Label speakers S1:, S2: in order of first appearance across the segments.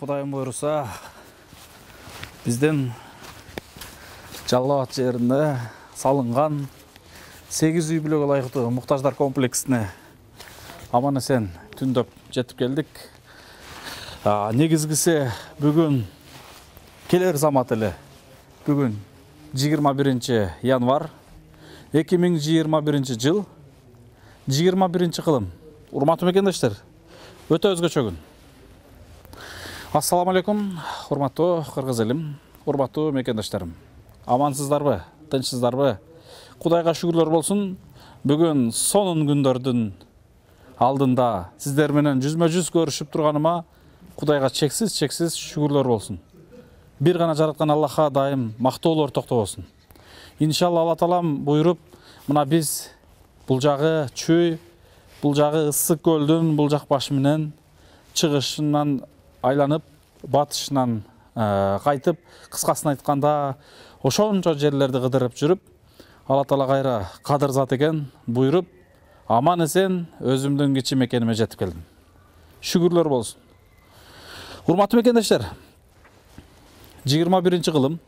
S1: Құдайым бұйырса, бізден Жаллабат жерінде салынған 8 үй бүлөк лайықты мұқтаждар комплексіне аман-есен түндіп жетіп келдік. Негізгісі бүгін келер замат елі. Бүгін 21 январ 2021 жыл 21 қылым. Урматты мекендештер, өте өзгөчө күн. Ассаламу алейкум, урматтуу кыргыз элим, урматтуу мекендештерим. Амансыздар бы, тынчсыздар бы? Кудайга шүгүрлөр болсун. Бүгүн сонун күндөрдүн алдында сиздер менен жүзмө-жүз көрүшүп турганыма Кудайга чексиз шүгүрлөр болсун. Бир гана жараткан Аллахка дайым мактоолор токтобосун. Иншалла Алла таалам буйруп, мына биз бул жагы чүй, бул жагы ысык көлдүн бул жак башы менен чыгышынан айланып, батышынан кайтып, кыскасын айтканда, ошончо жерлерди кыдырып жүрүп, Алла Таала кайра кадыр зат экен, буйруп, аман-есен өзүмдүн кичи мекениме жетип келдим. Шүгүрлөр болсун. Урматтуу мекендештер, 21 кылым,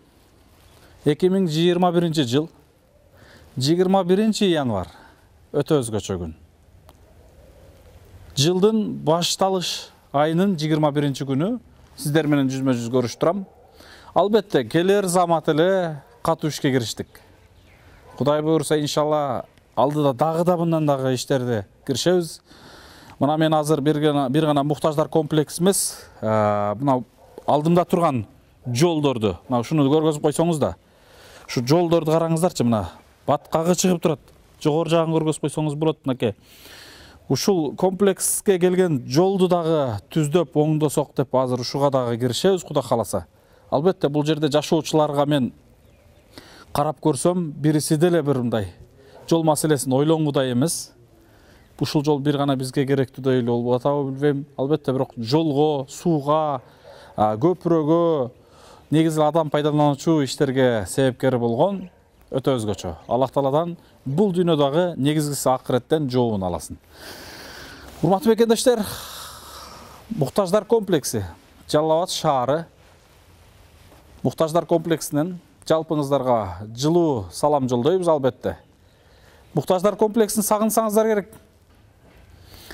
S1: 2021 жыл, 21 январ, өтө өзгөчө күн. Жылдын башталыш айынын 21 күнү сиздер менен жүзмө-жүз көрүшүп турам. Албетте, келер замат эле катуу ишке кириштик. Кудай буйрса, иншалла, алдыда дагы да мындан дагы иштерди киришебиз. Мына мен азыр бир гана муктаждар комплекс эмес, мына алдымда турган жолдорду, мына ушуну көргөзүп койсоңуз да. Ушу жолдорду караңыздарчы, мына баткагы чыгып турат. Жогору жагын көргөзүп койсоңуз болот, мынакей. Ушул комплекске келген жолду дагы түздөп, оңдосок деп азыр ушуга дагы киришебиз, Кудай кааласа. Албетте, бул жерде жашоочуларга мен карап көрсөм, бириси деле бир мындай жол маселесин ойлонгудай эмес. Ушул жол бир гана бизге керектүү эле болуп атабы билбейм. Албетте, бирок жолго, сууга, көпүрөгө, негизи адам пайдалануучу иштерге себепкер болгон өтө өзгөчө. Аллах Тааладан бул дүйнөдөгү негизгиси акыреттен жообун аласын. Урматтуу мекендештер, муктаждар комплекси Жаллабат шаары муктаждар комплексинен жалпыңыздарга жылуу салам жолдойбуз албетте. Муктаждар комплексин сагынсаңыздар керек.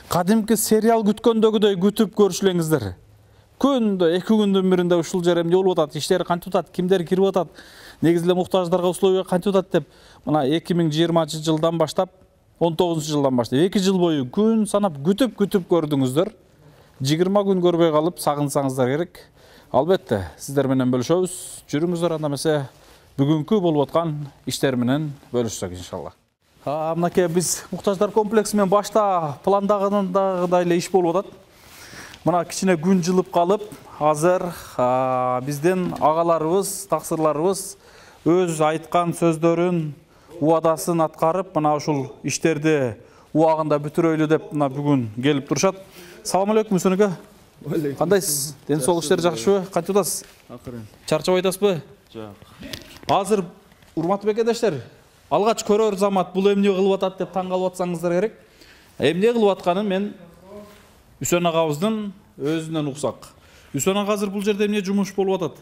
S1: Кадимки сериал күткөндөгүдөй күтүп көрүшүлөңүздөр. Күндө 2 күндүн биринде ушул жер эмне болуп атат, иштери кантип атат, кимдер кирип атат, негизи эле муктаждарга условия кантип атат деп, мына 2020 жылдан баштап, 19 жылдан баштап 2 жыл бою күн санап күтүп көрдүңүздөр. 20 күн көрбөй калып сагынсаңыздар керек. Албетте, сиздер менен бөлүшөбүз. Жүрүңүздөр анда эмесе бүгүнкү болуп аткан иштер менен бөлүшсөк иншалла. Мынакей биз муктаждар комплекси менен башта пландагындагыдай эле иш болуп атат. Мына кичине күн жылып калып, азыр биздин агаларыбыз, таксырларыбыз өз айткан сөздөрүн, уадасын аткарып, мына ушул иштерди убагында бүтүрөйлү деп мына бүгүн келип турушат. Салам алейкум Үсөнөкө. Кандайсыз? Ден соолук иштери жакшыбы? Кантип атасыз?
S2: Акырын.
S1: Чарчабай атасызбы?
S2: Жок.
S1: Азыр урматтуу бекедештер, алгач көрөр замат бул эмне кылып атат деп таң калып атсаңыздар керек. Эмне кылып атканын мен Үсөн агабыздын өзүнөн уксак. Үсөн ага азыр бул жерде эмне жумуш болуп атат?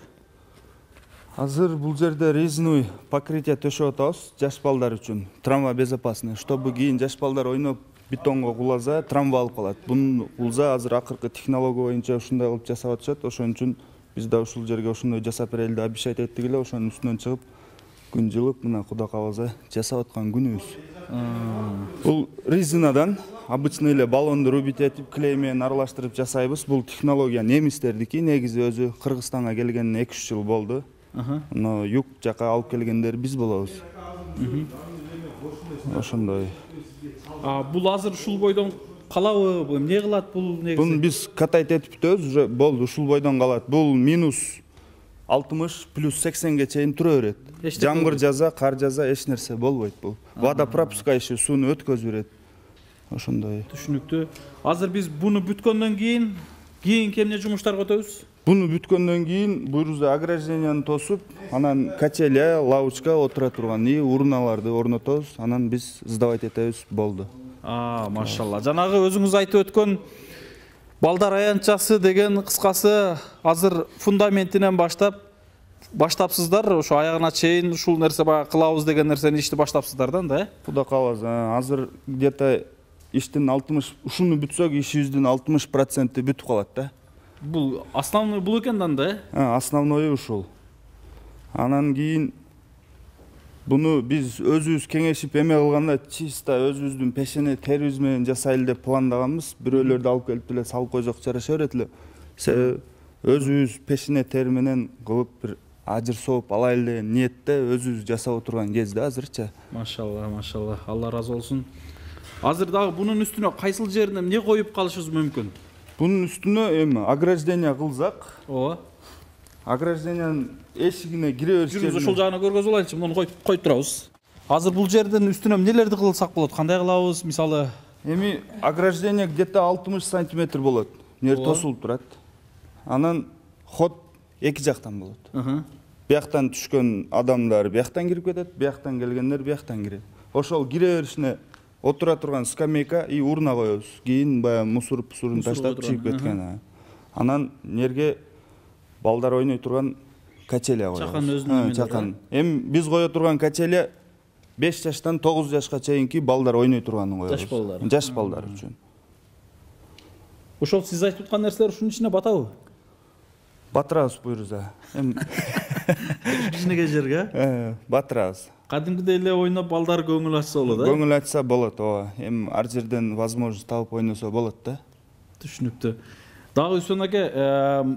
S2: Азыр бул жерде резиновый покрытие төшөп атабыз жаш балдар үчүн. Травма безопасный, чтобы кийин жаш балдар ойноп бетонго куласа, травма алып калат. Буну кулса азыр акыркы технология боюнча ушундай кылып жасап атышат. Ошон үчүн биз да ушул жерге ошондой жасап берели деп обещать эттик эле. Ошонун үстүнөн чыгып, күн жылып, мына Кудай кааласа жасап аткан күнүбүз. Бул резинадан обычный эле баллонду рубить этип, клей менен аралаштырып жасайбыз. Бул технология немистердики, негизи өзү Кыргызстанга келгенине 2-3 жыл болду. Но юг жака алып келгендер биз болобуз. Ошондой.
S1: Бул азыр ушул бойдон калабы, эмне кылат бул негизи?
S2: Буну биз катайт этип бүтөбүз, уже болду, ушул бойдон калат. Бул минус 60 плюс 80ге чейин тура берет. Жамгыр жаза, кар жаза эч нерсе болбойт бул. Вода пропускающий сууну өткөзүп берет. Ошондой.
S1: Түшүнүктүү. Азыр биз буну бүткөндөн кийин эмне жумуштарга өтөбүз?
S2: Буну бүткөндөн кийин буюрузда огражденияны тосуп, анан качеля, лавочка отура турган урналарды орнотобуз, анан биз сдавать этебиз, болду.
S1: Машалла. Жанагы өзүңүз айтып өткөн балдар аянтчасы деген кыскасы азыр фундаментинен баштапсыздар, ошо аягына чейин ушул нерсе баягы кылабыз деген нерсени ишти баштапсыздар да?
S2: Кудай кааласа, азыр где-то иштин 60, ушуну бүтсөк ишибиздин 60% бүтүп калат да.
S1: Бул основной бул экен да?
S2: Основной ушул. Анан кийин буну биз өзүбүз кеңешип эме кылганда чисто өзүбүздүн пешене терибиз менен жасайлы деп пландаганбыз. Бирөөлөрдү алып келип эле салып койсок жараша берет эле. Өзүбүз пешене тери менен кылып бир ажыр сооп алайлы деген ниетте өзүбүз жасап отурган кезде азырча.
S1: Машалла. Алла разы болсун. Азыр дагы бунун үстүнө кайсыл жерине эмне коюп калышыбыз мүмкүн?
S2: Bunun üstüne ограждение кылсак, ограждениянын эшигине кире бериш
S1: жерине ушул жагына көргөзүп алайлычы, муну коюп турабыз. Азыр бул жердин үстүнө эмнелерди кылсак болот? Кандай кылабыз, мисалы?
S2: Эми ограждение где-то 60 сантиметр болот. Нер тосулуп турат. Анан ход эки жактан болот. Бияктан түшкөн адамдар бияктан кирип кетет, бияктан келгендер бияктан кирет. Ошол кире беришине отура турган скамейка и урна коебуз. Кийин баягы мусорун таштап чыгып кеткен. Анан нерге балдар ойной турган качеля коебуз.
S1: Чакан өзүнүн.
S2: Чакан. Эми биз кое турган качеля 5 жаштан 9 жашка чейинки балдар ойной турганын коебуз.
S1: Жаш балдар.
S2: Жаш балдар үчүн.
S1: Ошол сиз айтып аткан нерселер ушунун ичине батабы?
S2: Батырабыз буюрса.
S1: Кичинекей жерге?
S2: Батырабыз.
S1: Кадимкидей эле ойноп балдар көңүл ачса болот,
S2: Көңүл ачса болот, ооба. Эми ар жерден возможность табып ойносо болот да.
S1: Түшүнүктүү. Дагы Үсөн аке,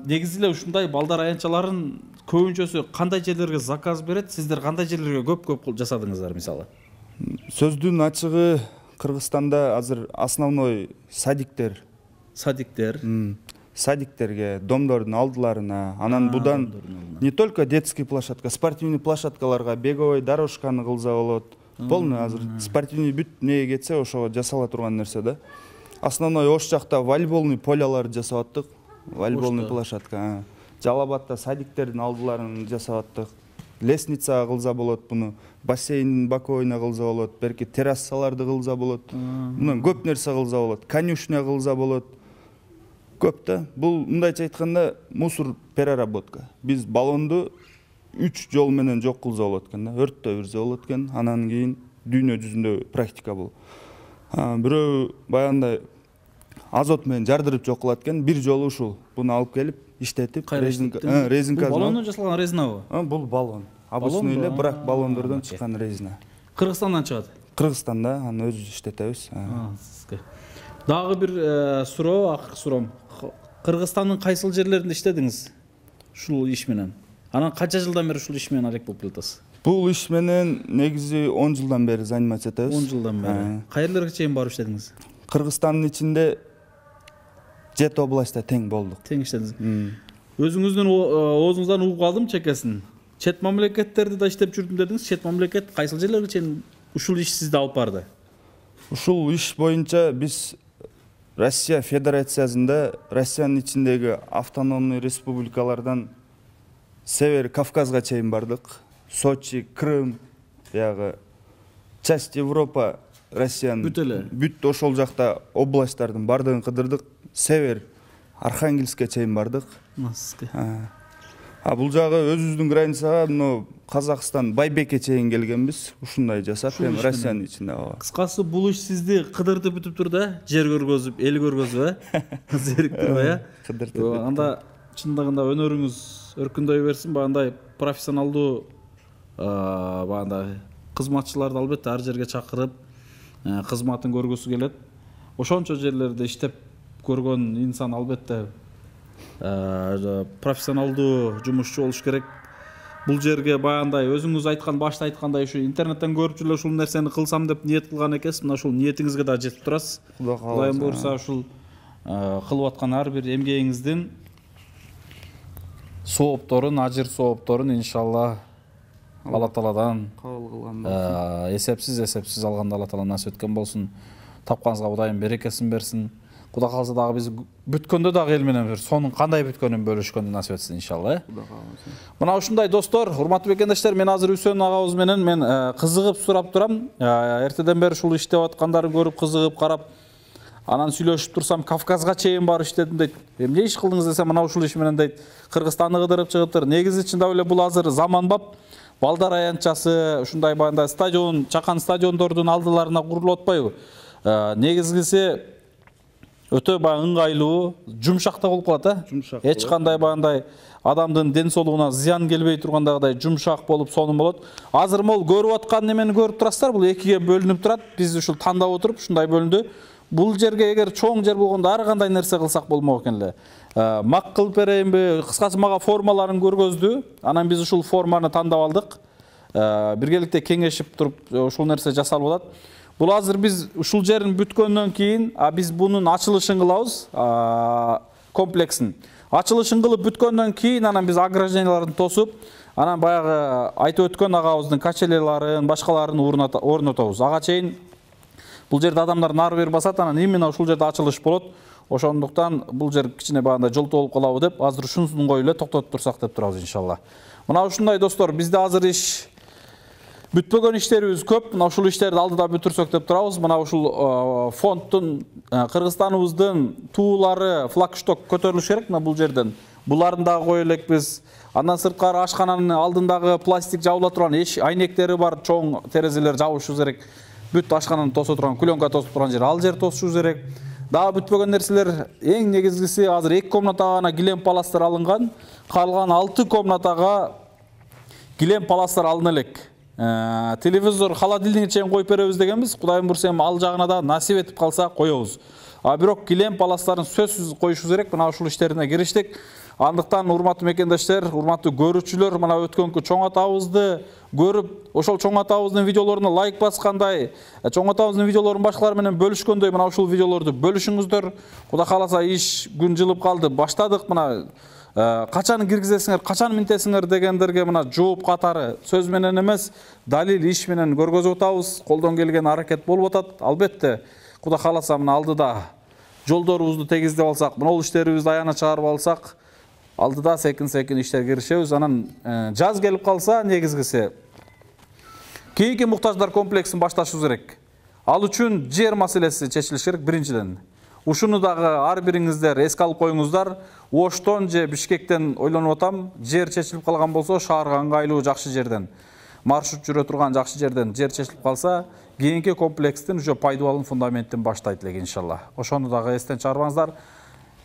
S1: негизи эле ушундай балдар аянтчаларын көбүнчөсү кандай жерлерге заказ берет? Сиздер кандай жерлерге көп жасадыңыздар мисалы?
S2: Сөздүн ачыгы Кыргызстанда азыр основной садиктер. Садиктерге, домдордун алдыларына, анан будан не только детский площадка, спортивный площадкаларга беговой дорожканы кылса болот. Полный азыр спортивный бүт эмнеге кетсе ошого жасала турган нерсе да. Основной ош жакта волейболный поляларды жасап аттык. Волейболный площадка. Жалал-Абадта садиктердин алдыларын жасап аттык. Лестница кылса болот буну. Бассейн боковойна кылса болот. Берки террасаларды кылса болот. Мындан көп нерсе кылса болот. Конюшня кылса болот. Көп да. Бул мындайча айтканда мусор переработка. Биз баллонду 3 жол менен жок кылса болот экен да. Өрттөй берсе болот экен. Анан кийин дүйнө жүзүндө практика бул. Бирөө баягындай азот менен жардырып жок кылат экен. Бир жолу ушул. Буну алып келип иштетип резинка.
S1: Бул баллондон жасалган резинабы?
S2: Бул баллон. Обычный эле, бирок баллондордон чыккан резина.
S1: Кыргызстандан чыгат.
S2: Кыргызстанда аны өзүбүз иштетебиз.
S1: Дагы бир суроо, акыркы суроом. Кыргызстандын кайсыл жерлеринде иштедиңиз ушул иш менен? Анан канча жылдан бери ушул иш менен алек болуп келатасыз?
S2: Бул иш менен негизи 10 жылдан бери заниматься этебиз.
S1: 10 жылдан бери. Кайерлерге чейин барып иштедиңиз?
S2: Кыргызстандын ичинде 7 областта тең болдук.
S1: Тең иштедиңиз. Өзүңүздүн оозуңуздан угуп алдым чекесин. Чет мамлекеттерде да иштеп жүрдүм дедиңиз. Чет мамлекет кайсыл жерлерге чейин ушул иш сизди алып барды?
S2: Ушул иш боюнча биз Россия Федерациясында Россиянын ичиндеги автономный республикалардан Север Кавказга чейин бардык. Сочи, Крым, ягы часть Европа, Россиянын
S1: Бүт эле.
S2: бүт ошол жакта областтардын бардыгын кыдырдык. Север Архангельскке чейин бардык. Бул жагы өзүбүздүн границага мына Казакстан Байбекке чейин келгенбиз. Ушундай жасап, эми Россиянын ичинде.
S1: Кыскасы бул иш сизди кыдыртып бүтүп тур да, жер көргөзүп, эл көргөзүп, Зериктирбей,
S2: Кыдыртып.
S1: Анда чындыгында өнөрүңүз өркүндөй берсин, багындай профессионалдуу багындай кызматчыларды албетте ар жерге чакырып, кызматын көргүсү келет. Ошончо жерлерде иштеп көргөн инсан албетте профессионалдуу жумушчу болуш керек. Бул жерге баягындай өзүңүз айткан, башта айткандай ушу интернеттен көрүп эле ушул нерсени кылсам деп ниет кылган экенсиз. Мына ушул ниетиңизге да жетип турасыз. Кудайым буйрса ушул кылып аткан ар бир эмгегиңиздин соопторун, ажыр соопторун иншалла Алла Тааладан
S2: кабыл кылган болсун.
S1: эсепсиз алганда Алла Таала насип эткен болсун. Тапканыңызга Кудайым берекесин берсин. Кудай калса дагы биз бүткөндө дагы эл менен бир сонун кандай бүткөнүн бөлүшкөндү насип этсин иншалла. Мына ушундай достор, урматтуу бекендештер, мен азыр Үсөн агабыз менен мен кызыгып сурап турам. Эртеден бери ушул иштеп аткандарын көрүп кызыгып карап, анан сүйлөшүп турсам, Кавказга чейин барып иштедим дейт. Эмне иш кылдыңыз десем, мына ушул иш менен дейт. Кыргызстанды кыдырып чыгыптыр. Негизи чындап эле бул азыр заманбап балдар аянтчасы, ушундай баягындай стадион, чакан стадиондордун алдыларына курулуп атпайбы? Негизгиси өтө баягы ыңгайлуу, жумшак да болуп калат, эч кандай баягындай адамдын ден соолугуна зыян келбей тургандагыдай жумшак болуп, сонун болот. Азыр мол көрүп аткан немени көрүп турасыздар, бул экиге бөлүнүп турат. Биз ушул тандап отуруп ушундай бөлүндү. Бул жерге эгер чоң жер болгондо ар кандай нерсе кылсак болмок экен эле. Мак кылып берейинби? Кыскасы мага формаларын көргөздү. Анан биз ушул форманы тандап алдык. Биргеликте кеңешип туруп ушул нерсе жасалып атат. Бул азыр биз ушул жерин бүткөндөн кийин, биз бунун ачылышын кылабыз, комплексин. Ачылышын кылып бүткөндөн кийин анан биз огражденияларын тосуп, анан баягы айтып өткөн агабыздын качелеларын, башкаларын орнотобуз. Ага чейин бул жерде адамдар нары бери басат, анан именно ушул жерде ачылыш болот. Ошондуктан бул жер кичине багында жолтоо болуп калабы деп, азыр ушунун коюп эле токтотуп турсак деп турабыз иншалла. Мына ушундай достор, бизде азыр иш бүтпөгөн иштерибиз көп. Мына ушул иштерди алдыда бүтүрсөк деп турабыз. Мына ушул фондтун, Кыргызстаныбыздын туулары, флагшток көтөрүлүш керек мына бул жерден. Буларын дагы кое элекпиз. Андан сырткары ашкананын алдындагы пластик жабыла турган айнектери бар, чоң терезелер жабышыбыз керек. Бүт ашкананы тосо турган, күлөнкө тосуп турган жер, ал жер тосушубуз керек. Дагы бүтпөгөн нерселер, эң негизгиси азыр 2 комнатага гана килем паластар алынган. Калган 6 комнатага килем паластар алына элек. Телевизор, холодильник чейин коюп беребиз дегенбиз. Кудайым буйрса ал жагына да насип этип калса коебуз. Бирок килем паластарын сөзсүз коюшубуз керек. Мына ушул иштерине кириштик. Андыктан урматтуу мекендештер, урматтуу көрүүчүлөр, мына өткөнкү чоң атабызды көрүп, ошол чоң атабыздын видеолоруна лайк баскандай, чоң атабыздын видеолорун башкалар менен бөлүшкөндөй мына ушул видеолорду бөлүшүңүздөр. Кудай кааласа иш күн жылып калды. Баштадык мына качан киргизесиңер, качан минтесиңер дегендерге мына жооп катары сөз менен эмес, далил иш менен көргөзүп атабыз. Колдон келген аракет болуп атат. Албетте, Кудай кааласа мына алдыда жолдорубузду тегиздеп алсак, мына ол иштерибизди аяна чыгарып алсак, алдыда секин иштер киришебиз. Анан жаз келип калса, негизгиси кийинки муктаждар комплексин башташыбыз керек. Ал үчүн жер маселеси чечилиш керек биринчиден. Ушуну дагы ар бириңиздер эске алып коюңуздар. Оштон же Бишкектен ойлонуп атам, жер чечилип калган болсо, шаарга ыңгайлуу жакшы жерден, маршрут жүрө турган жакшы жерден жер чечилип калса, кийинки комплекстин уже пайдалуу фундаменттин баштайт элек иншалла. Ошону дагы эстен чыгарбаңыздар.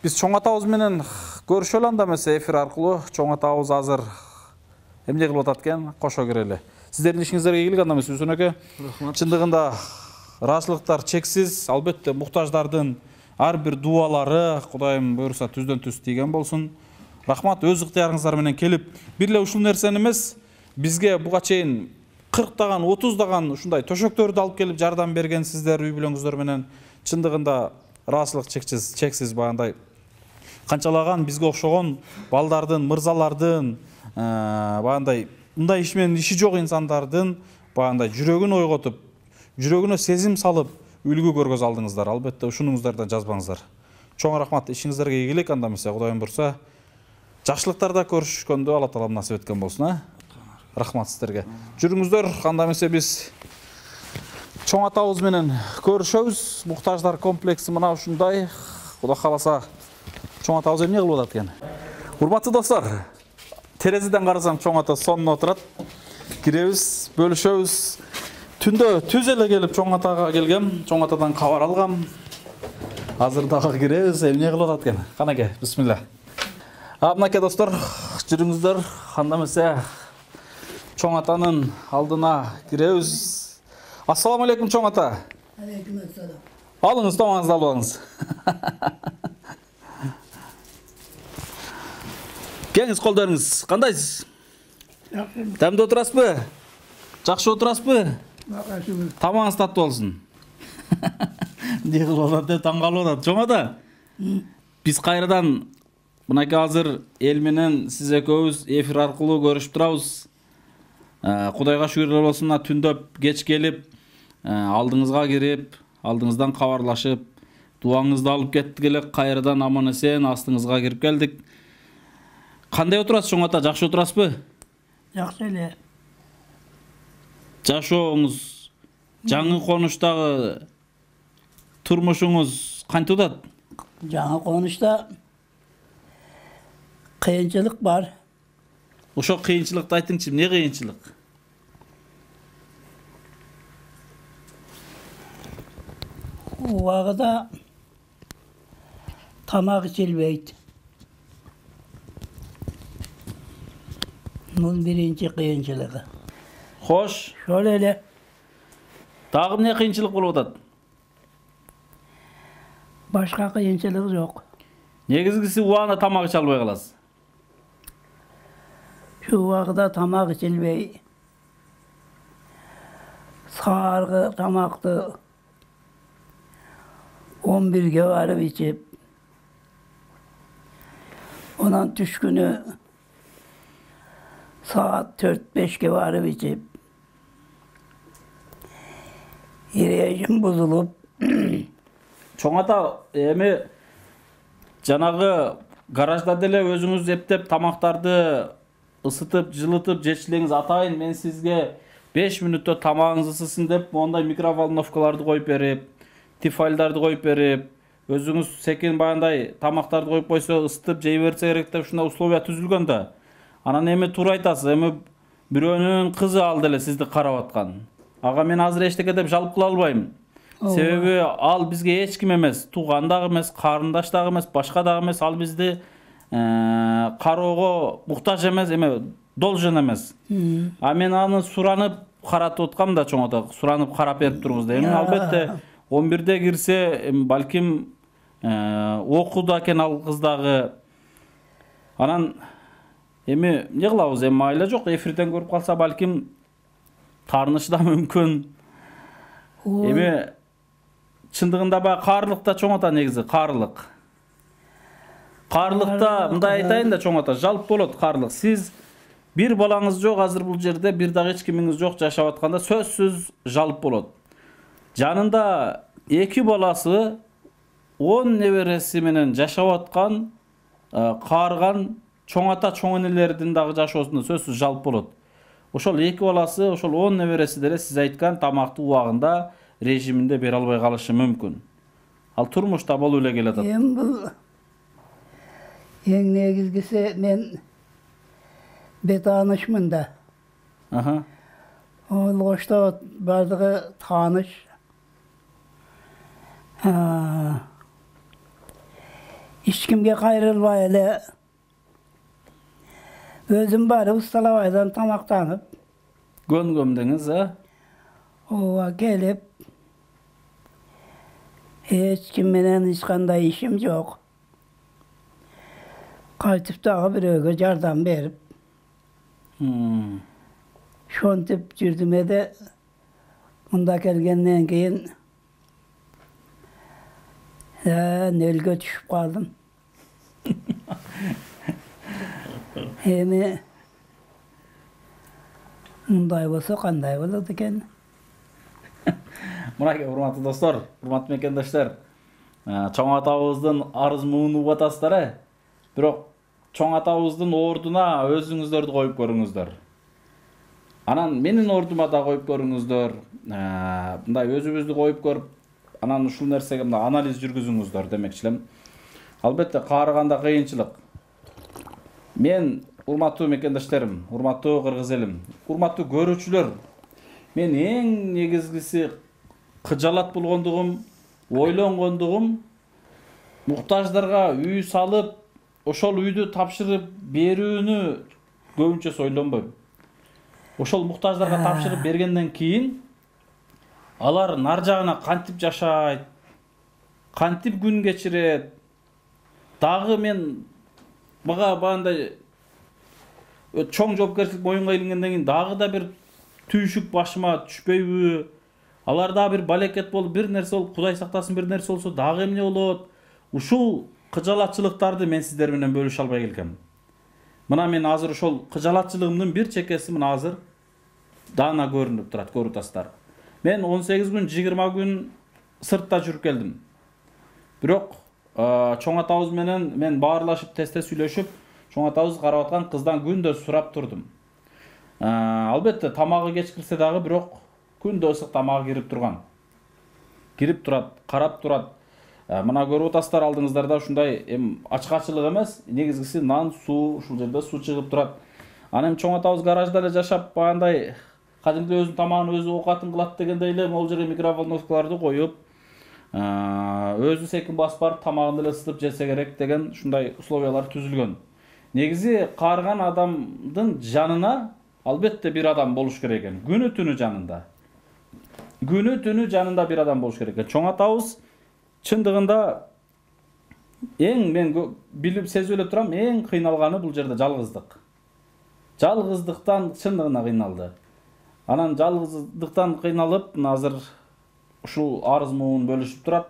S1: Биз чоң атабыз менен көрүшөлү анда эмесе эфир аркылуу. Чоң атабыз азыр эмне кылып атат экен, кошо кирели. Сиздердин ишиңиздерге ийгилик анда эмес Үсөн аке. Чындыгында ыраазычылыктар чексиз. Албетте муктаждардын ар бир дубалары Кудайым буйруса түздөн түз тийген болсун. Рахмат, өз ыктыярыңыздар менен келип, бир эле ушул нерсени эмес, бизге буга чейин 40-даган, 30-даган ушундай төшөктөрдү алып келип жардам бергенсиздер үй бүлөңүздөр менен. Чындыгында ыраазычылык чексиз баягындай канчалаган бизге окшогон балдардын, мырзалардын, баягындай мындай иш менен иши жок инсандардын баягындай жүрөгүн ойготуп, жүрөгүнө сезим салып үлгү көргөз алдыңыздар. Албетте ушунуңуздардан жазбаңыздар. Чоң рахмат, ишиңиздерге ийгилик. Анда эмесе Кудайым бурса жакшылыктарда көрүшкөндө Алла Таалам насип эткен болсун. Рахмат сиздерге. Жүрүңүздөр, анда эмесе биз чоң атабыз менен көрүшөбүз. Муктаждар комплекси мына ушундай. Кудай кааласа чоң атабыз эмне кылып атат экен? Урматтуу достор, терезеден карасам чоң ата сонуна отурат. Киребиз, бөлүшөбүз. Түндө түз эле келип чоң атага келгем, чоң атадан кабар алгам. Азыр дагы киребиз, эмне кылып атат экен? Канаке, бисмилла. Мынакей достор, жүрүңүздөр, анда эмесе чоң атанын алдына киребиз. Ассаламу алейкум чоң ата.
S3: Алейкум ассалам.
S1: Алыңыз, тамагыңызды алып алыңыз. Кеңиз колдоруңуз, кандайсыз? Дәмді отурасызбы? Жакшы отурасызбы? Тамагыңыз таттуу болсун. Не кылып атат деп таң калып атат. Чоң ата, биз кайрадан мынакей азыр эл менен сиз экөөбүз эфир аркылуу көрүшүп турабыз. Кудайга шүгүрлөр болсун, түндөп кеч келип, алдыңызга кирип, алдыңыздан кабарлашып, дуаңызды алып кеттик эле, кайрадан аман эсен астыңызга кирип келдик. Кандай отурасыз чоң ата, жакшы отурасызбы?
S3: Жакшы эле.
S1: Жашооңуз, жаңы конуштагы турмушуңуз кантип атат?
S3: Жаңы конушта кыйынчылык бар.
S1: Ошо кыйынчылыкты айтыңчы, эмне кыйынчылык?
S3: Убагыда тамак ичилбейт. Бул биринчи кыйынчылыгы.
S1: Хош,
S3: Шол эле
S1: дагы эмне кыйынчылык болуп атат?
S3: башка кыйынчылык жок.
S1: Негизгиси убагында тамак иче албай каласыз.
S3: Şu убагыда тамак ичилбей, сааргы тамакты 11-ге барып ичип, ondan түшкүнү saat 4-5'e varıp içip, rejim bozulup.
S1: Чоң ата, эми жанагы гаражда деле өзүңүз эптеп тамактарды ысытып, жылытып жечилеңиз. Атайын, мен сизге 5 мүнөттө тамагыңыз ысысын деп, мондай микроволновкаларды коюп берип, тифальдарды коюп берип, өзүңүз секин баягындай тамактарды коюп койсо, ысытып жей берсе керек деп ушундай условия түзүлгөн да. Анан эми туура айтасыз, эми бирөөнүн кызы ал деле сизди карап аткан. Ага мен азыр эчтеке деп жалп кыла албайм. Себеби ал бизге эч ким эмес, тууган дагы эмес, карындаш дагы эмес, башка дагы эмес, ал бизди кароого муктаж эмес, эме должен эмес. А мен аны суранып каратып аткам да чоң ата, суранып карап берип туруңуз да. Эми албетте 11-де кирсе, балким окууда экен ал кыз дагы. Анан эми эмне кылабыз? Эми майла жок, эфирден көрүп калса балким таарынышы да мүмкүн. Эми чындыгында баягы каарылыкта чоң ата негизи каарылык. Каарылыкта мындай айтайын да чоң ата, жалп болот каарылык. Сиз бир балаңыз жок азыр бул жерде, бир дагы эч кимиңиз жок жашап атканда сөзсүз жалп болот. Жанында 2 баласы 10 небереси менен жашап аткан, каарган чоң ата чоң энелердин дагы жашоосунда сөзсүз жалп болот. Ошол 2 баласы, ошол 10 небереси деле сиз айткан тамакты убагында режиминде бере албай калышы мүмкүн. Ал турмушта болуп эле келатат.
S3: Эми бул эң негизгиси мен бетанышмын да. Ол ошто бардыгы тааныш. Эч кимге кайрылбай эле өзүм барып Усталабайдан тамактанып,
S1: Көнгөм деңиз,
S3: ооба келип, Hiç kim menen hiç kanday işim yok. Qaytıp dağı bir öge jardan berip, şontip jirdime de munda kelgenden keyin nölge düşüp kaldım. Hemi munday bolsa kanday bolot eken.
S1: Мынакей урматтуу достор, урматтуу мекендаштар. Чоң атабыздын арыз-муун угуп атасыздар. Бирок чоң атабыздын ордуна өзүңүздөрдү коюп көрүңүздөр. Анан менин ордума да коюп көрүңүздөр. Мындай өзүбүздү коюп көрүп, анан ушул нерсеге мындай анализ жүргүзүңүздөр демекчилем. Албетте каарыганда кыйынчылык. Мен урматтуу мекендаштарым, урматтуу кыргыз элим, урматтуу көрүүчүлөр, мен эң негизгиси кыжалат болгондугум, ойлонгондугум муктаждарга үй салып, ошол үйдү тапшырып берүүнү көбүнчө ойлонбойм. Ошол муктаждарга тапшырып бергенден кийин алар нар жагына кантип жашайт, кантип күн кечирет. Дагы мен мага бандай чоң жоопкерчилик моюнга илингенден кийин дагы да бир түйшүк башыма түшпөйбү? Алар да бир балекет болуп, бир нерсе болуп, Кудай сактасын, бир нерсе болсо дагы эмне болот? Ушул кыжалатчылыктарды мен сиздер менен бөлүшө албай келгем. Мына мен азыр ошол кыжалатчылыгымдын бир чекеси мына азыр даана көрүнүп турат, көрүп атасыздар. Мен 18 күн, 20 күн сыртта жүрүп келдим. Бирок чоң атабыз менен мен баарлашып, тесте сүйлөшүп, чоң атабыз карап аткан кыздан күндө сурап турдум. Албетте тамагы кеч кирсе дагы, бирок күндө ысык тамагы кирип турган. Кирип турат, карап турат. Мына көрүп атасыздар алдыңыздарда ушундай ачкачылык эмес, негизгиси нан, суу, ушул жерде суу чыгып турат. Анан чоң атабыз гаражда эле жашап, багандай кадимгидей өзүнүн тамагын өзү оокатын кылат дегендей эле могул жерге микроволновкаларды коюп, өзү секин басып барып тамагын эле ысытып жесе керек деген ушундай условиялар түзүлгөн. Негизи каарыган адамдын жанына албетте бир адам болуш керек экен. Күнү түнү жанында. Күнү түнү жанында бир адам болуш керек экен. Чоң атабыз чындыгында мен билип сезип эле турам, эң кыйналганы бул жерде жалгыздык. Жалгыздыктан чындыгына кыйналды. Анан жалгыздыктан кыйналып, азыр ушул арыз-муун бөлүшүп турат.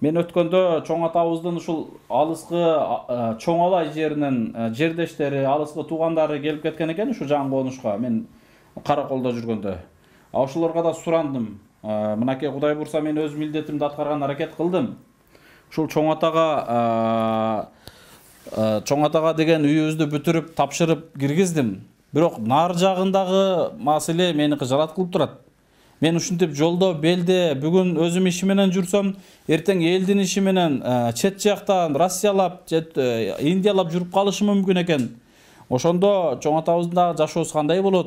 S1: Мен өткөндө чоң атабыздын ушул алыскы Чоң Алай жеринен жердештери, алыскы туугандары келип кеткен экен ушу жан конушка. Мен Караколдо жүргөндө. Ошолорго да сурандым. Мынакей Кудай бурса мен өз милдетимди аткарган аракет кылдым. Ушул чоң атага деген үйүбүздү бүтүрүп, тапшырып киргиздим. Бирок нар жагындагы маселе мени кыжалат кылып турат. Мен ушинтип жолдо, белде, бүгүн өзүм иши менен жүрсөм, эртең элдин иши менен чет жактан Россиялап, Индиялап жүрүп калышым мүмкүн экен. Ошондо чоң атабыздын жашоосу кандай болот?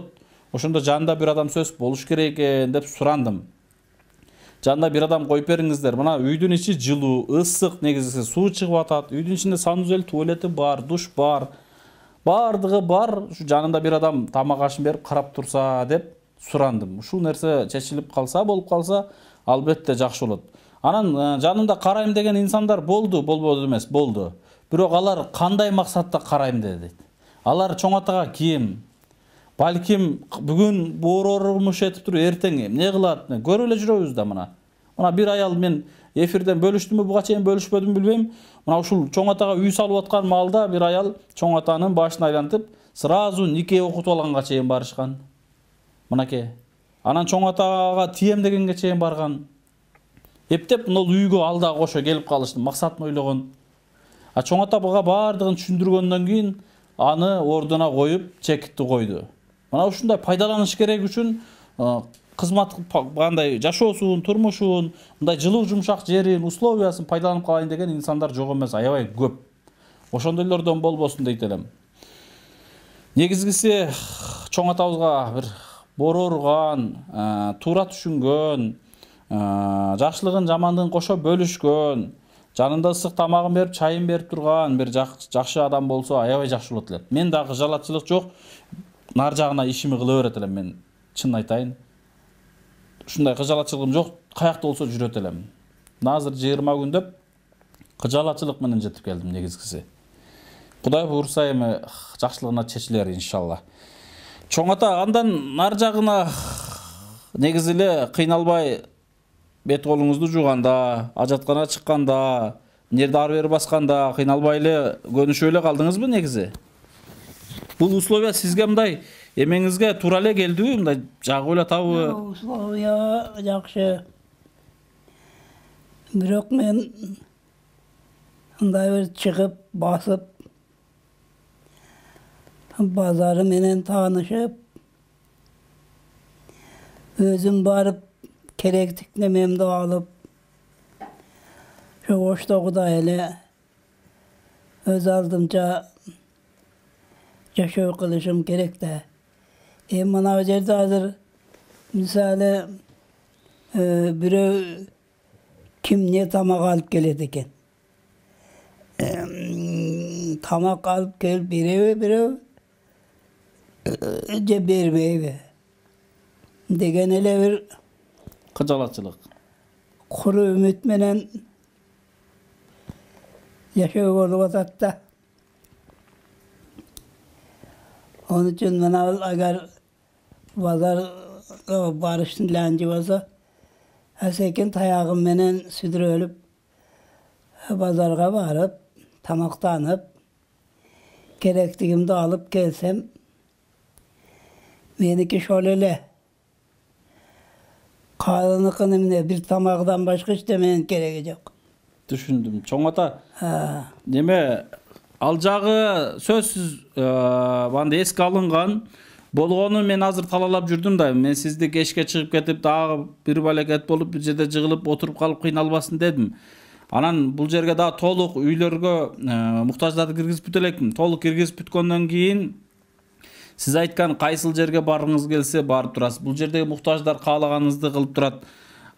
S1: Ошондо жанында бир адам сөз болуш керек экен деп сурандым. Жанында бир адам коюп бериңиздер. Мына үйдүн ичи жылуу, ысык, негизгиси суу чыгып атат. Үйдүн ичинде санузел, туалети бар, душ бар. Бардыгы бар. Ушу жанында бир адам тамак ашын берип карап турса деп сурандым. Ушул нерсе чечилип калса, болуп калса, албетте жакшы болот. Анан жанында карайм деген инсандар болду, болбоду эмес, болду. Бирок алар кандай максатта карайм дейт. Алар чоң атага ким? Балким бүгүн боорормуш этип туруп, эртең эмне кылат? Көрүп эле жүрөбүз да мына. Мына бир аял мен эфирден бөлүштүмбү, буга чейин бөлүшпөдүм билбейм. Мына ушул чоң атага үй салып аткан маалда бир аял чоң атанын башын айлантып, сразу нике окутуп алганга чейин барышкан. Мынакей. Анан чоң атага тием дегенге чейин барган. Эптеп мына үйгө алда кошо келип калышты, максатын ойлогон. Чоң ата буга бардыгын түшүндүргөндөн кийин аны ордуна коюп, чекитти койду. Мына ушундай пайдаланыш керек үчүн кызмат кандай жашоосун, турмушун, мындай жылуу жумшак жерин, условиясын пайдаланып калайын деген инсандар жок эмес, аябай көп. Ошондойлордон болбосун дейт элем. Негизгиси чоң атабызга бир борорган, туура түшүнгөн, жакшылыгын, жамандыгын кошо бөлүшкөн, жанында ысык тамагын берип, чайын берип турган бир жакшы адам болсо аябай жакшы болот эле. Мен дагы кыжалатчылык жок. Нар жагына ишими кыла берет элем, мен чын айтайын. Ушундай кыжалатчылыгым жок, каякта болсо жүрөт элем. Мына азыр 20 күндөп кыжалачылык менен жетип келдим негизгиси. Кудай буйрса эми жакшылыгына чечилер иншалла. Чоң ата, андан нар жагына негизи эле кыйналбай бет колуңузду жууганда, ажаткана чыкканда, нерде ары бери басканда кыйналбай эле көнүшүп эле калдыңызбы негизи? Бул условия сизге мындай эмеңизге туура эле келдиби? Мындай жагып ойлотабы?
S3: Условия жакшы. Бирок мен мындай бир чыгып, басып, базары менен таанышып, өзүм барып, керектик немемди алып, ошто Кудай эле өз алдымча жашоо кылышым керек да. Мына жерде азыр мисалы бирөө кимне тамак алып келет экен. Тамак алып келип береби бирөө же бербейби деген эле бир
S1: Кыжалачылык.
S3: куру үмүт менен жашоо болуп атат да. Onun için bana agar bazar barışın lanci olsa, sekin tayağım menen südürülüp, bazarga varıp, tamaktanıp, gerektiğimde alıp gelsem, meniki şöyle kalınlıkını bir tamaktan başka istemeyen gerekecek.
S1: Düşündüm. Çoң ata,
S3: Ha.
S1: неме ал жагы сөзсүз банда эске алынган болгону мен азыр талалап жүрдүм да. Мен сизди кечке чыгып кетип, дагы бир балекет болуп, бир жерде жыгылып отуруп калып кыйналбасын дедим. Анан бул жерге дагы толук үйлөргө муктаждарды киргизип бүт элекмин. Толук киргизип бүткөндөн кийин сиз айткан кайсыл жерге баргыңыз келсе барып турасыз. Бул жердеги муктаждар каалаганыңызды кылып турат.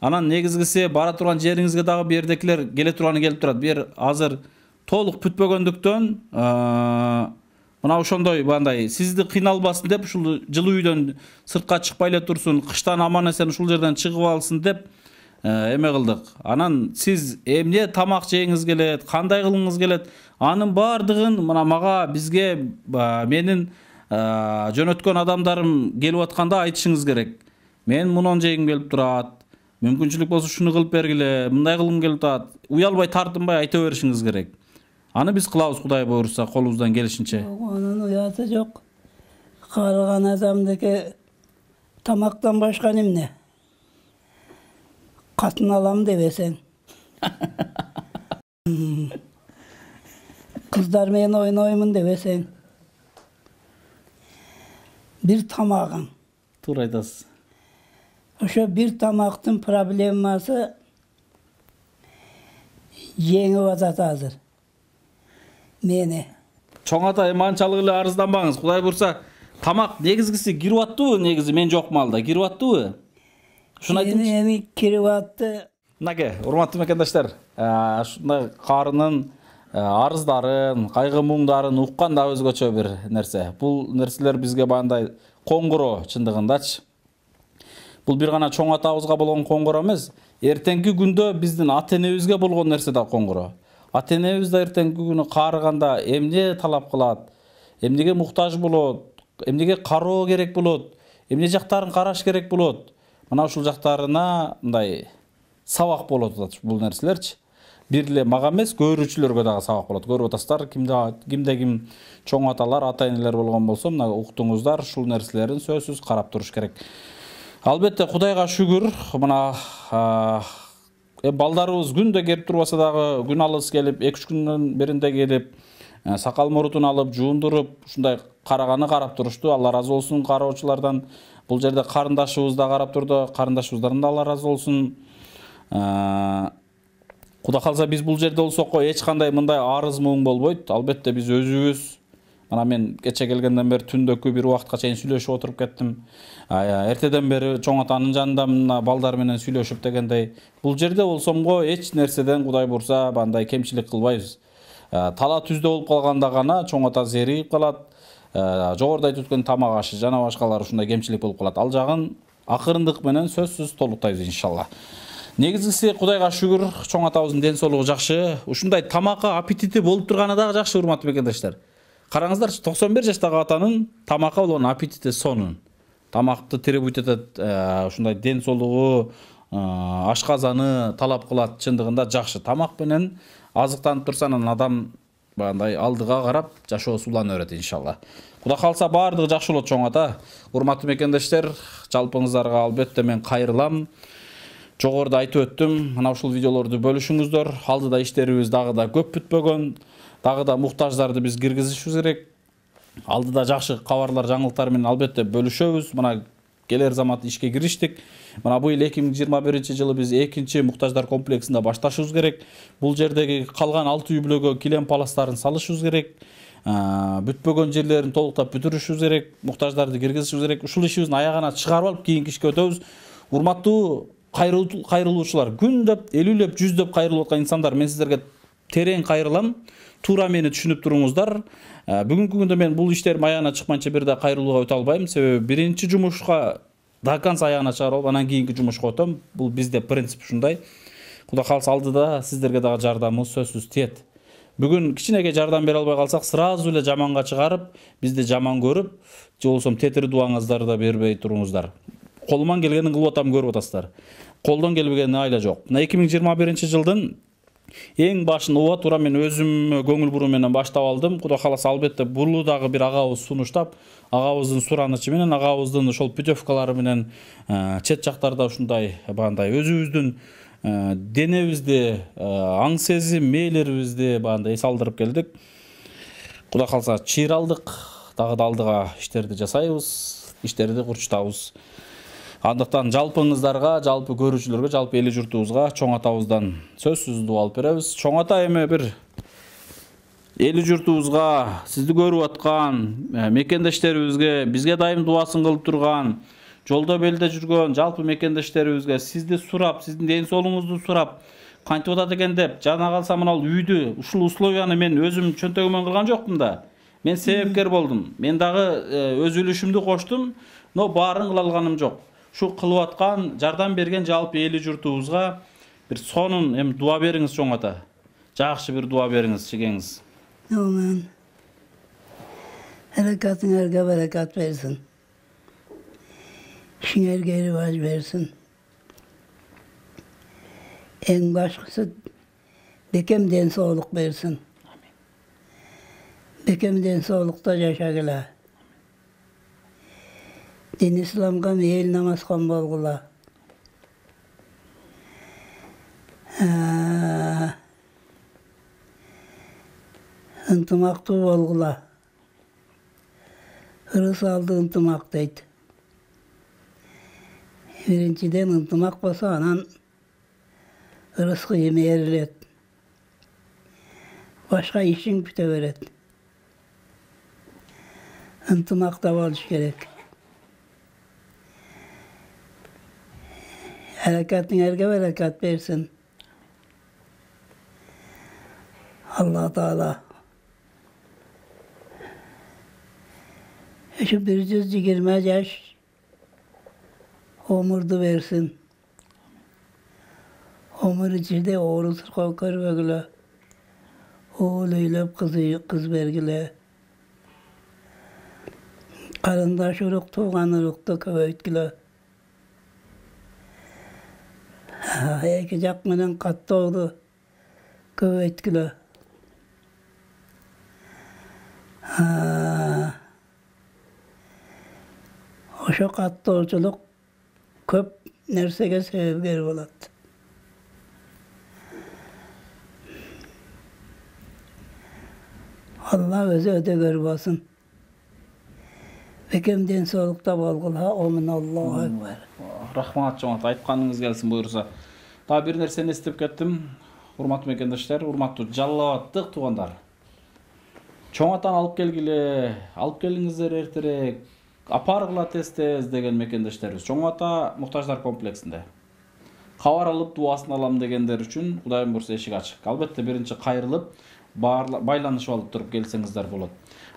S1: Анан негизгиси бара турган жериңизге дагы бу жердекилер келе турганы келип турат. Бир азыр толук бүтпөгөндүктөн мына ошондой бандай сизди кыйналбасын деп ушул жылуу үйдөн сыртка чыкпай эле турсун, кыштан аман эсен ушул жерден чыгып алсын деп эме кылдык. Анан сиз эмне тамак жеңиз келет, кандай кылгыңыз келет, анын баардыгын мына мага бизге менин жөнөткөн адамдарым келип атканда айтышыңыз керек. Мен мунун жегим келип турат. Мүмкүнчүлүк болсо шуну кылып бергиле, мындай кылгым келип турат. Уялбай тартынбай айта беришиңиз керек. Аны биз кылабыз Кудай буйрса, колубуздан келишинче.
S3: Onun uyatı yok. Karıgan adamdaki tamaktan başka ne? Katın alam devesen. Kızlar men oyun oymun devesen. Bir tamağın.
S1: Туура айтасыз.
S3: Oşa bir tamaktın problemi varsa yeni vazat hazır. Meni.
S1: Çoң ата эми анчалык эле арызданбаңыз. Кудай буйрса, тамак негизгиси кирип аттыбы? Негизи мен жок малда кирип аттыбы? Шуну айтыңызчы.
S3: Emi kirip attı.
S1: Мынакей, урматтуу мекендаштар, ушундай карынын арыздарын, кайгы муңдарын уккан да өзгөчө бир нерсе. Бул нерселер бизге бандай коңгуроо чындыгындачы. Бул бир гана чоң атабызга болгон коңгуроо эмес, эртеңки күндө биздин ата-энебизге болгон нерсе да коңгуроо. Ата-энебиз да эртеңки күнү каарыганда эмне талап кылат, эмнеге муктаж болот, эмнеге кароо керек болот, эмне жактарын караш керек болот. Мына ушул жактарына мындай сабак болот атат бул нерселерчи. Бир эле мага эмес, көрүүчүлөргө дагы сабак болот. Көрүп атасыздар, кимде ким чоң аталар, ата-энелер болгон болсо, мына уктуңуздар, ушул нерселерин сөзсүз карап туруш керек. Албетте Кудайга шүгүр, мына балдарыбыз күндө келип турбаса дагы, күн алыс келип, 2-3 күндөн биринде келип, сакал мурутун алып, жуундуруп, ушундай караганы карап турушту. Алла разы болсун кароочулардан. Бул жерде карындашыбыз да карап турду, карындашыбыздардан да Алла разы болсун. Кудай калса биз бул жерде болсок, эч кандай мындай арыз муң болбойт. Албетте биз өзүбүз, мына мен кече келгенден бери түндөкү бир убакытка чейин сүйлөшүп отуруп кеттим. Эртеден бери чоң атанын жанында мына балдар менен сүйлөшүп дегендей. Бул жерде болсомго эч нерседен Кудай бурса бандай кемчилик кылбайбыз. Тала түздө болуп калганда гана чоң ата зеригип калат. Жогоруда айтып өткөн тамак ашы жана башкалар ушундай кемчилик болуп калат. Ал жагын акырындык менен сөзсүз толуктайбыз иншалла. Негизгиси Кудайга шүгүр, чоң атабыздын ден соолугу жакшы. Ушундай тамакка аппетити болуп турганы дагы жакшы, урматтуу мекендештер. Караңыздарчы, 91 жаштагы атанын тамакка болгон аппетити сонун. Тамакты требуйт этет, ушундай ден соолугу, ашказаны талап кылат, чындыгында жакшы. Тамак менен азыктанып турса, анан адам бандай алдыга карап жашоосу улана берет иншалла. Кудай калса баардыгы жакшы болот чоң ата. Урматтуу мекендештер, жалпыңыздарга албетте мен кайрылам. Жогоруда айтып өттүм, мына ушул видеолорду бөлүшүңүздөр. Алдыда иштерибиз дагы да көп бүтпөгөн, дагы да муктаждарды биз киргизишибиз керек. Алдыда жакшы кабарлар, жаңылыктар менен албетте бөлүшөбүз. Мына келер замат ишке кириштик. Мына быйыл 2021-жылы биз экинчи муктаждар комплексинде башташыбыз керек. Бул жердеги калган 6 үй-бүлөгө килем паластарын салышыбыз керек. Бүтпөгөн жерлерин толуктап бүтүрүшүбүз керек. Муктаждарды киргизишибиз керек. Ушул ишибиздин аягына чыгарып алып кийинки ишке өтөбүз. Урматтуу кайрылуучулар, күндөп, 50-леп, 100-дөп кайрылып аткан инсандар, мен сиздерге терең кайрылам. Туура мени түшүнүп туруңуздар. Бүгүнкү күндө мен бул иштерим аягына чыкканча бир да кайрылууга өтө албайм. Себеби биринчи жумушка до конца аягына чыгарып алып, анан кийинки жумушка өтөм. Бул бизде принцип ушундай. Кудай калса алдыда сиздерге дагы жардамыбыз сөзсүз тиет. Бүгүн кичинеге жардам бере албай калсак, сразу эле жаманга чыгарып, бизди жаман көрүп, же болбосо тетир дубаңыздарды да бербей туруңуздар. Колуман келгенин кылып атам, көрүп атасыздар. Колдон келбегени айла жок. Мына 2021-жылдын эң башын ооба туура мен өзүм көңүл буруу менен баштап алдым. Кудай кааласа албетте бул дагы бир агабыз сунуштап, агабыздын суранычы менен, агабыздын ошол путевкалары менен чет жактарда ушундай бандай өзүбүздүн денебизди, аң сезим, мээлерибизди бандай эс алдырып келдик. Кудай калса чыйралдык, дагы да алдыга иштерди жасайбыз, иштерди курчутабыз. Андыктан жалпыңыздарга, жалпы көрүүчүлөргө, жалпы эли журтубузга чоң атабыздан сөзсүз доо алып беребиз. Чоң ата эми бир эли журтубузга, сизди көрүп аткан мекендештерибизге, бизге дайым дубасын кылып турган, жолдо белде жүргөн жалпы мекендештерибизге сизди сурап, сиздин ден соолугуңузду сурап, кантип атат экен деп, жана калса мына үйдү, ушул условияны мен өзүм чөнтөгүмөн кылган жокмун да. Мен себепкер болдум. Мен дагы өз үлүшүмдү коштум, но баарын кыла алганым жок. Шу кылып аткан, жардам берген жалпы эли журтубузга бир сонун эми дуа бериңиз чоң ата. Жакшы бир дуа бериңиз, чегеңиз.
S3: Amin. Harekatınlarga bereket versin. İşinlerge rivaj versin. En başkası bekemden sağlık versin. Bekemden sağlıkta yaşagıla. Din İslam'a meyil namaz kılın bolgula. Intımaktı bolgula. Hırıs aldı ıntımak deydi. Birinciden ıntımak basa anan hırıskı yemeğerilet. Başka işin büte veret. Intımak da boluş gerek. Harekatınlarga bereket versin. Allah Teala şu 120 yaş ömürde versin. Ömür içinde oğrusu kokar vergile. Oğul eylep kız vergile. Karındaş uruk, tuğan urukta köveytkile. Eki jakmenen katta oldu köveytkile. Oşo kattolçuluk köp nersege sebepkar bolat. Allah özü ödegör bolsun. Bekemden soğukta bolgula, omun Allahu ekber.
S1: Rahmat чоң ата, айтканыңыз келсин буйрса. Дагы бир нерсени эстеп кеттим. Урматтуу мекендештер, урматтуу жаллабаттык туугандар. Чоң атаны алып келиңиздер эртерээк, апаргыла тез деген мекендештерибиз. Чоң ата муктаждар комплексинде. Кабар алып дубасын алам дегендер үчүн Кудайым бурса эшик ачык. Албетте биринчи кайрылып, байланышып алып туруп келсеңиздер болот.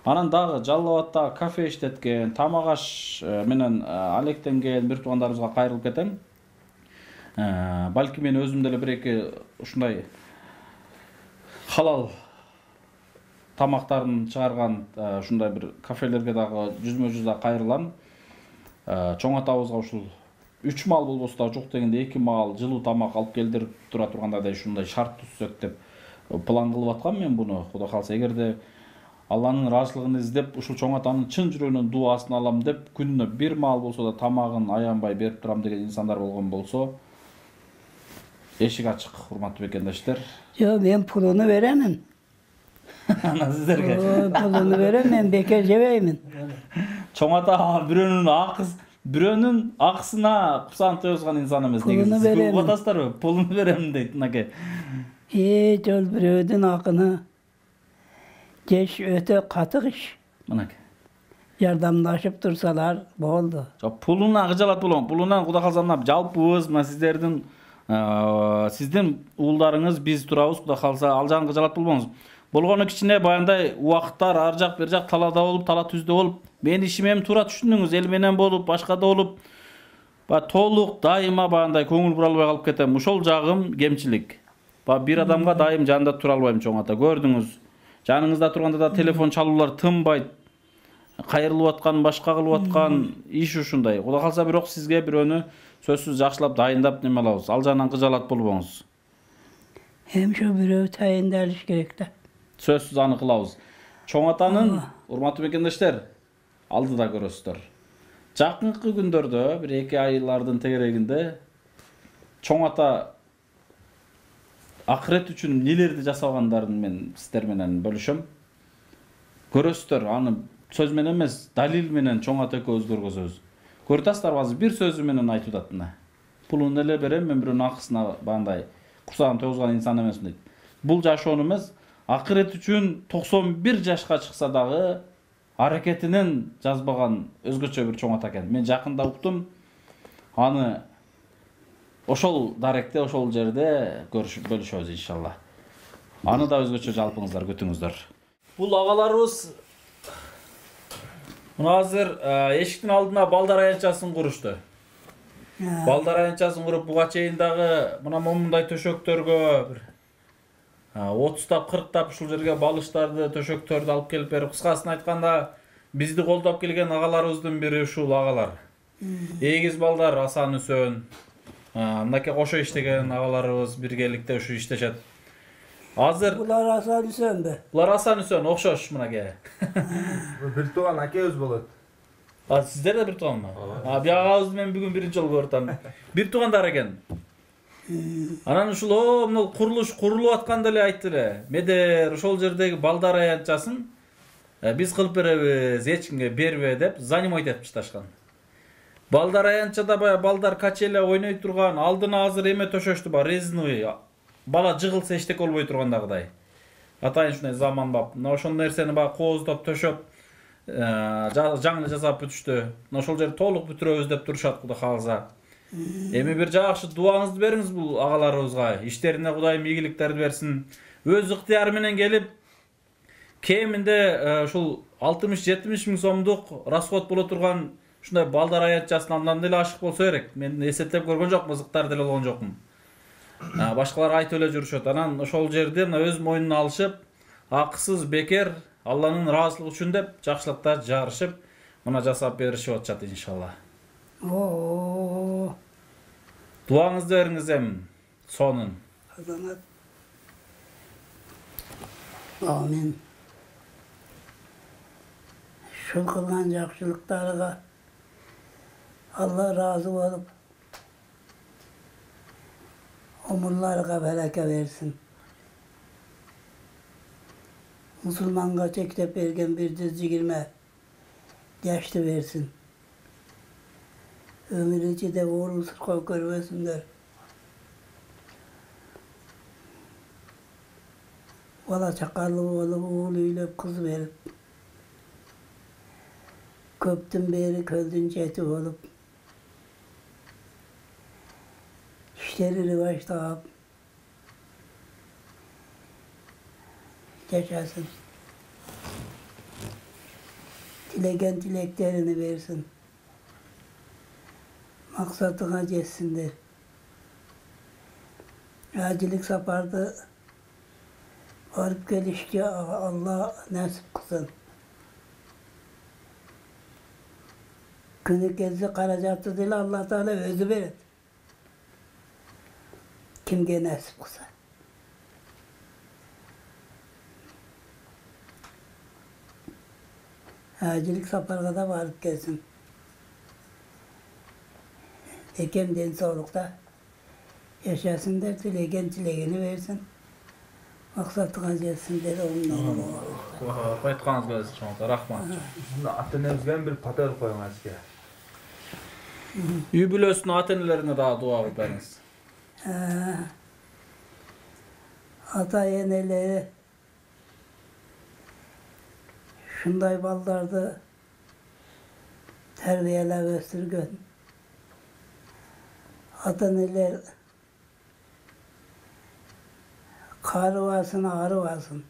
S1: Анан дагы Жалал-Абадта кафе иштеткен, тамак аш менен алектенген бир туугандарыбызга кайрылып кетем. Balki men özüm деле bir эки ушундай халал тамактарын чыгарган ушундай бир кафелерге дагы жүзмө жүз да кайрылам. Чоң атабызга ушул 3 мал болбосо да жок дегенде 2 мал жылуу тамак алып келдирип тура турганда да ушундай шарт түзсөк деп план кылып аткам мен буну. Кудай калса эгерде Алланын ыраазычылыгын издеп ушул чоң атанын чын жүрөгүнүн дубасын алам деп күнүнө 1 мал болсо да тамагын аянбай берип турам деген инсандар болгон болсо эшик ачык, урматтуу бекендештер.
S3: Yo, ben pulunu veremem.
S1: Ana sizlerge.
S3: Pulunu veremem, bekar jebeymin.
S1: Чоң ата бирөөнүн акысына курсанып тоозган инсан эмес.
S3: Pulunu veremem.
S1: Көп атасыздарбы? Пулун берем дейт мынакей.
S3: Hiç ol bireudun akını geç öte katık iş.
S1: Мынакей.
S3: Yardımlaşıp dursalar boldu.
S1: Пулуна кыжалат болом. Пулунан Кудай калса мына жалпыбыз, мына сиздин уулдарыңыз биз турабыз, Кудай калса ал жагын кыжалат болбоңуз. Болгону кичине баягындай убакыттар ар жак бер жак талаада болуп, тала түздө болуп, менин ишим эми туура түшүндүңүз, эл менен болуп, башкада болуп, толук дайыма баягындай көңүл бура албай калып кетем. Ошол жагым кемчилик. Bir адамга дайым жанында тура албайм, чоң ата. Көрдүңүз, жаныңызда турганда да телефон чалуулар тынбайт. Кайрылып аткан, башка кылып аткан иш ушундай. Кудай калса бирок сизге бирөөнү сөзсүз жакшылап дайындап неме алабыз. Ал жагынан кыжалат болбоңуз.
S3: Hem şu bireu tayindaliş gerek de.
S1: Сөзсүз аны кылабыз. Чоң атанын урматтуу бекендештер, алдыда көрөсүздөр. Жакынкы күндөрдө, бир 2 айлардын тегерегинде чоң ата акырет үчүн нелерди жасагандарын мен сиздер менен бөлүшөм. Көрөсүздөр, аны сөз менен эмес, далил менен чоң ата экөөбүз көргөзөбүз. Көрүтасыздарбы, азыр бир сөзү менен айтып атат мына. Пулун эле берем, мен бирөөнүн акысына бандай курсагын тоозган инсан эмесмин дейт. Бул жашоону эмес, акырет үчүн 91 жашка чыкса дагы аракетинен жазбаган өзгөчө бир чоң ата экен. Мен жакында уктум. Аны ошол даректе, ошол жерде көрүшүп бөлүшөбүз иншалла. Аны да өзгөчө жалпыңыздар, күтүңүздөр. Бул агаларыбыз мына азыр эшиктин алдына балдар аянтчасын курушту. Балдар аянтчасын куруп, буга чейин дагы мына момундай төшөктөргө бир 30-тап, 40-тап ушул жерге балыштарды, төшөктөрдү алып келип берип, кыскасын айтканда бизди колдоп келген агаларыбыздын бири ушул агалар. Эгиз балдар Асан Үсөн, мынакей кошо иштеген агаларыбыз биргеликте ушу иштешет. Азыр
S3: Bular Асан Üsen be.
S1: булар Асан Үсөн окшош мынакей.
S4: Бир тууган акебиз болот.
S1: Сиздер да бир тууганмы? Биягабызды мен бүгүн биринчи жолу көрүп атам. Бир туугандар экен. Анан ушул мына курулуш курулуп атканда эле айтты эле. Медер ошол жердеги балдар аянтчасын биз кылып беребиз, эч кимге бербе деп занимать этип ташташкан. Балдар аянтчада баягы балдар качеля ойной турган, алдына азыр эме төшөштү бар, резиновый. Бала жыгылса эчтеке болбой тургандагыдай. Атайын ушундай заманбап. Мына ошол нерсени баягы кооздоп төшөп, жаңы жасап бүтүштү. Мына ошол жерди толук бүтүрөбүз деп турушат, Кудай кааласа. Эми бир жакшы дуаңызды бериңиз бул агаларыбызга. Иштерине Кудайым ийгиликтерди берсин. Өз ыктыяры менен келип, кеминде ушул 60-70 миң сомдук расход боло турган ушундай балдар аянтчасын андан деле ашык болсо керек. Мен эсептеп көргөн жокмун, ызыктар деле болгон жокмун. Башкалар айтып эле жүрүшөт. Анан ошол жерде мына өз мойнуна алышып, акысыз бекер Алланын ыраазычылыгы үчүн деп жакшылыкта жарышып, мына жасап беришип атышат иншалла.
S3: Oo.
S1: Дуаңызды бериңиз эми сонун.
S3: Azamat. Amin. Şul kılgan jakşılıklarga Allah razı olup umurlarga bereke versin. Musulmanga çektep bergen bir düzcigirme yaşlı versin. Ömür içi de uğursuz koy görmesinler. Valla çakallı oğlu üylep kız verip köptün beri köldün çeti olup işleri rivaç tağıp yaşasın. Dilegen dileklerini versin. Maksatına geçsinler. Hacılık sapardı. Varıp gelişti Allah nasip kılsın. Günü gezdi karacartı değil Allah Teala özü verir. Kimge nasip kılsa. Hacılık saparga da varıp gelsin. Ekemden sağlıkta yaşasın der, tilegen tilegeni versin. Maksatına gelsin der, ondan
S1: Aytkanыңыз келесиз чоңото, рахмат.
S4: Şimdi ata-enamizga bir patel koyun azizga.
S1: Үй бүлөсүнүн ата-энелерине дагы дуа кылып бериңиз.
S3: Ata eneleri şunday ballardı terbiyelep östürgün. Ata neler karı varsın, ağrı varsın.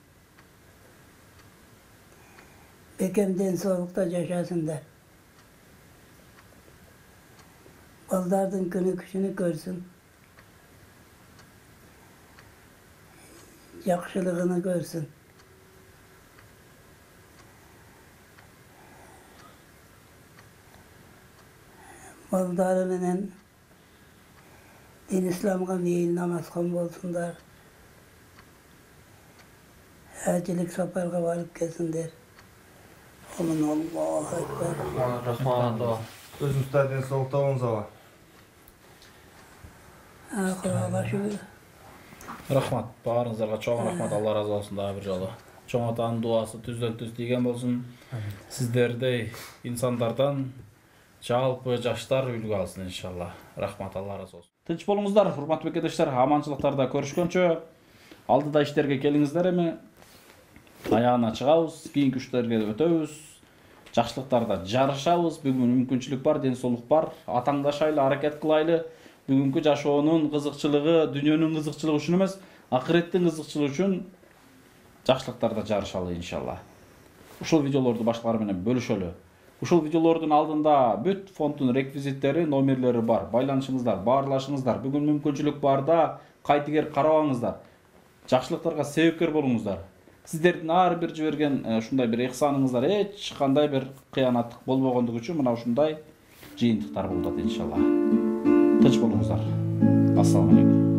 S3: Bekemden soğukta yaşasın der. Ballardın günü kışını görsün. Yakışılığını görsün. Baldarının din İslam'a meyil namaz kılın olsunlar. Hacılık saparga varıp gelsin der. Aman Allahu Ekber.
S1: Rahmat.
S4: Özümüzde den soğukta olunuz ama.
S3: Akıra şükür.
S1: Рахмат. Баарыңыздарга чоң рахмат. Алла разы болсун дагы бир жолу. Чоң атанын дуасы түздөн түз тийген болсун. Сиздердей инсандардан жалпы жаштар үлгү алсын иншалла. Рахмат, Алла разы болсун. Тынч болуңуздар, урматтуу бекедештер. Аманчылыктарда көрүшкөнчө. Алдыда иштерге келиңиздер эми. Аягына чыгабыз, кийинки күчтөргө өтөбүз. Жакшылыктарда жарышабыз. Бүгүн мүмкүнчүлүк бар, ден соолук бар. Атаңдашайлы, аракет кылайлы. Бүгүнкү жашоонун кызыкчылыгы, дүйнөнүн кызыкчылыгы үчүн эмес, акыреттин кызыкчылыгы үчүн жакшылыктарда жарышалы иншалла. Ушул видеолорду башкалар менен бөлүшөлү. Ушул видеолордун алдында бүт фонддун реквизиттери, номерлери бар. Байланышыңыздар, баарлашыңыздар. Бүгүн мүмкүнчүлүк барда кайтыгер карабаңыздар. Жакшылыктарга себепкер болуңуздар. Сиздердин ар бир жиберген ушундай бир ыхсаныңыздар эч кандай бир кыянаттык болбогондугу үчүн мына ушундай жыйынтыктар болот иншалла. Тынч болуңуздар. Ассаламу алейкум.